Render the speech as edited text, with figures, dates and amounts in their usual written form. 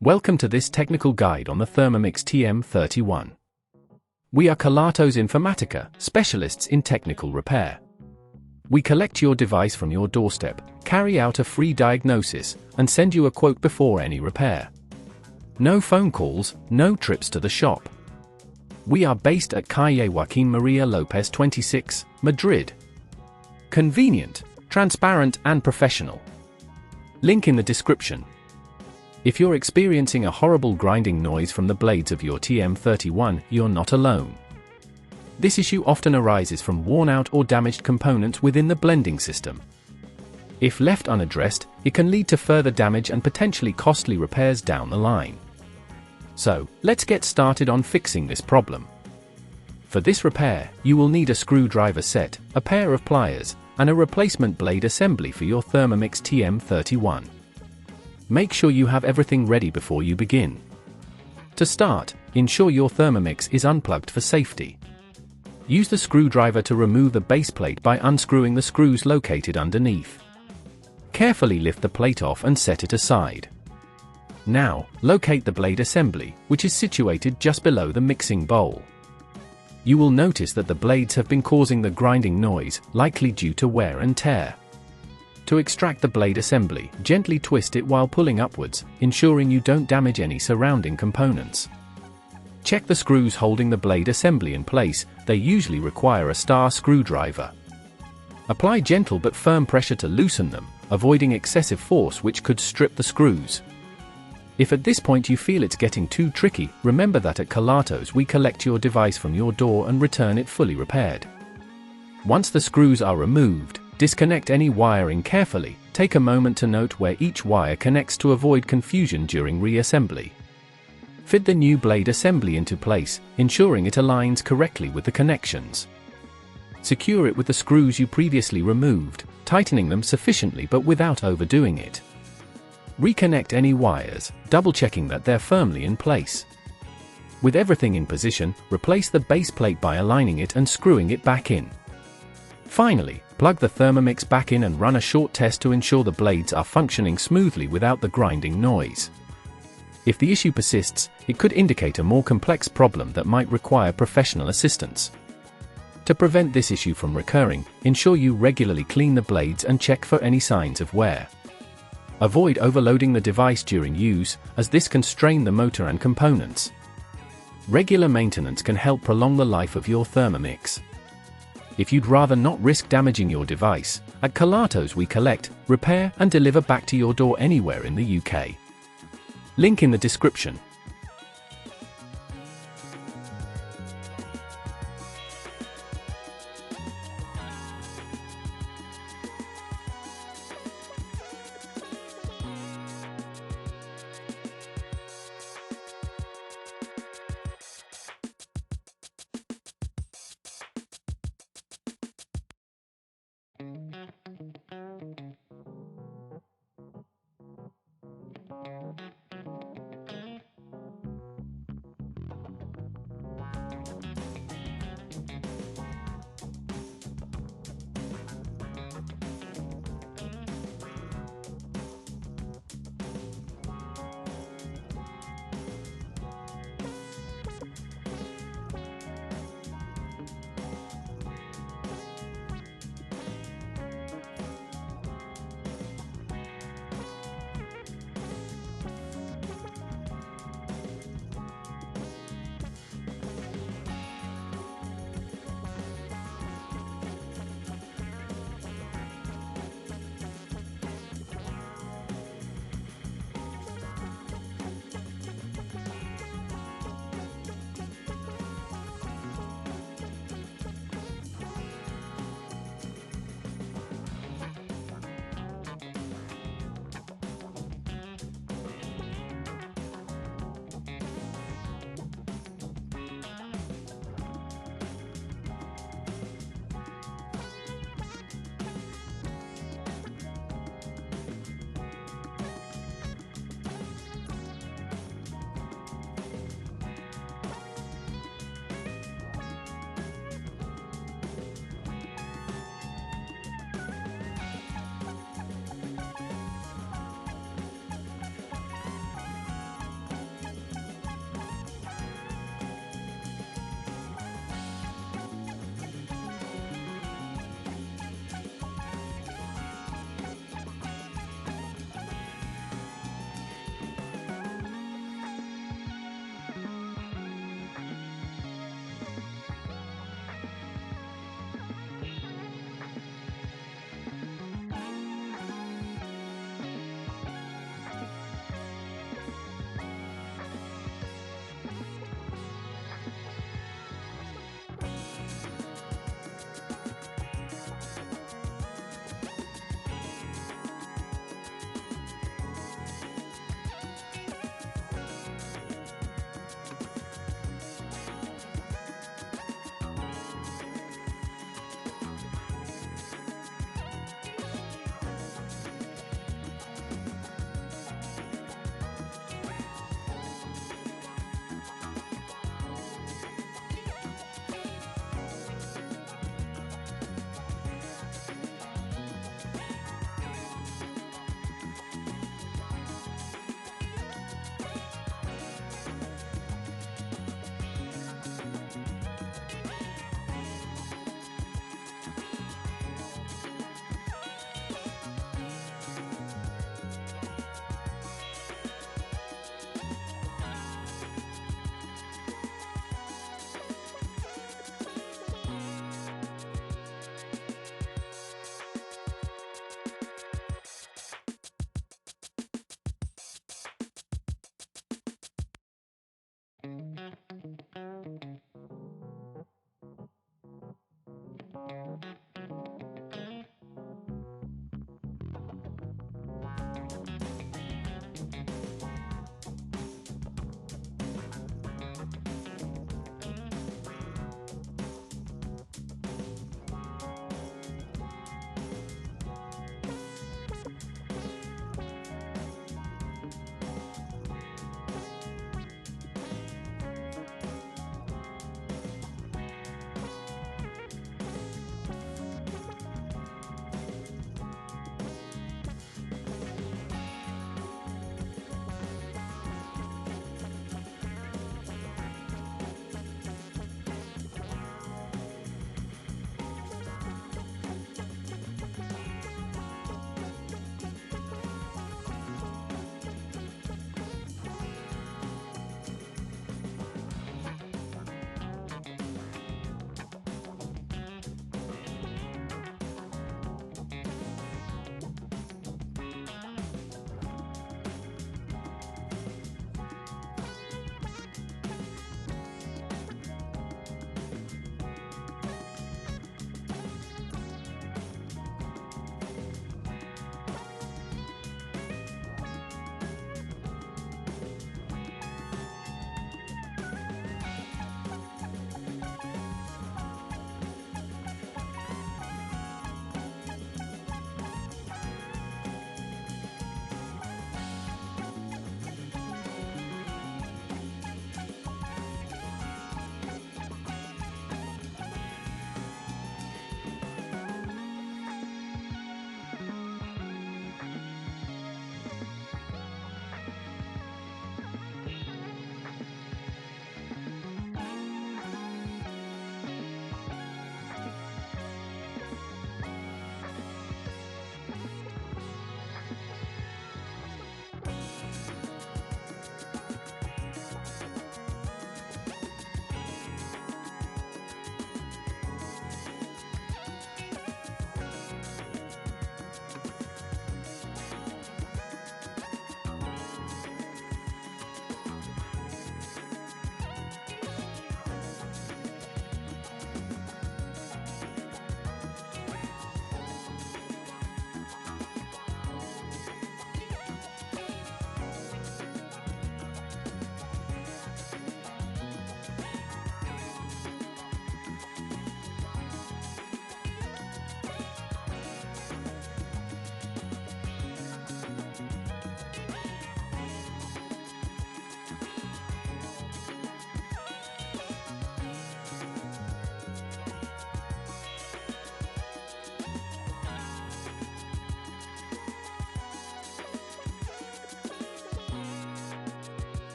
Welcome to this technical guide on the Thermomix TM31. We are Kelatos Informatica, specialists in technical repair. We collect your device from your doorstep, carry out a free diagnosis, and send you a quote before any repair. No phone calls, no trips to the shop. We are based at Calle Joaquín María López 26, Madrid. Convenient, transparent and professional. Link in the description. If you're experiencing a horrible grinding noise from the blades of your TM31, you're not alone. This issue often arises from worn-out or damaged components within the blending system. If left unaddressed, it can lead to further damage and potentially costly repairs down the line. So, let's get started on fixing this problem. For this repair, you will need a screwdriver set, a pair of pliers, and a replacement blade assembly for your Thermomix TM31. Make sure you have everything ready before you begin. To start, ensure your Thermomix is unplugged for safety. Use the screwdriver to remove the base plate by unscrewing the screws located underneath. Carefully lift the plate off and set it aside. Now, locate the blade assembly, which is situated just below the mixing bowl. You will notice that the blades have been causing the grinding noise, likely due to wear and tear. To extract the blade assembly, gently twist it while pulling upwards, ensuring you don't damage any surrounding components. Check the screws holding the blade assembly in place, they usually require a star screwdriver. Apply gentle but firm pressure to loosen them, avoiding excessive force which could strip the screws. If at this point you feel it's getting too tricky, remember that at Kelatos we collect your device from your door and return it fully repaired. Once the screws are removed, disconnect any wiring carefully, take a moment to note where each wire connects to avoid confusion during reassembly. Fit the new blade assembly into place, ensuring it aligns correctly with the connections. Secure it with the screws you previously removed, tightening them sufficiently but without overdoing it. Reconnect any wires, double-checking that they're firmly in place. With everything in position, replace the base plate by aligning it and screwing it back in. Finally, plug the Thermomix back in and run a short test to ensure the blades are functioning smoothly without the grinding noise. If the issue persists, it could indicate a more complex problem that might require professional assistance. To prevent this issue from recurring, ensure you regularly clean the blades and check for any signs of wear. Avoid overloading the device during use, as this can strain the motor and components. Regular maintenance can help prolong the life of your Thermomix. If you'd rather not risk damaging your device, at Kelatos we collect, repair and deliver back to your door anywhere in the UK. Link in the description.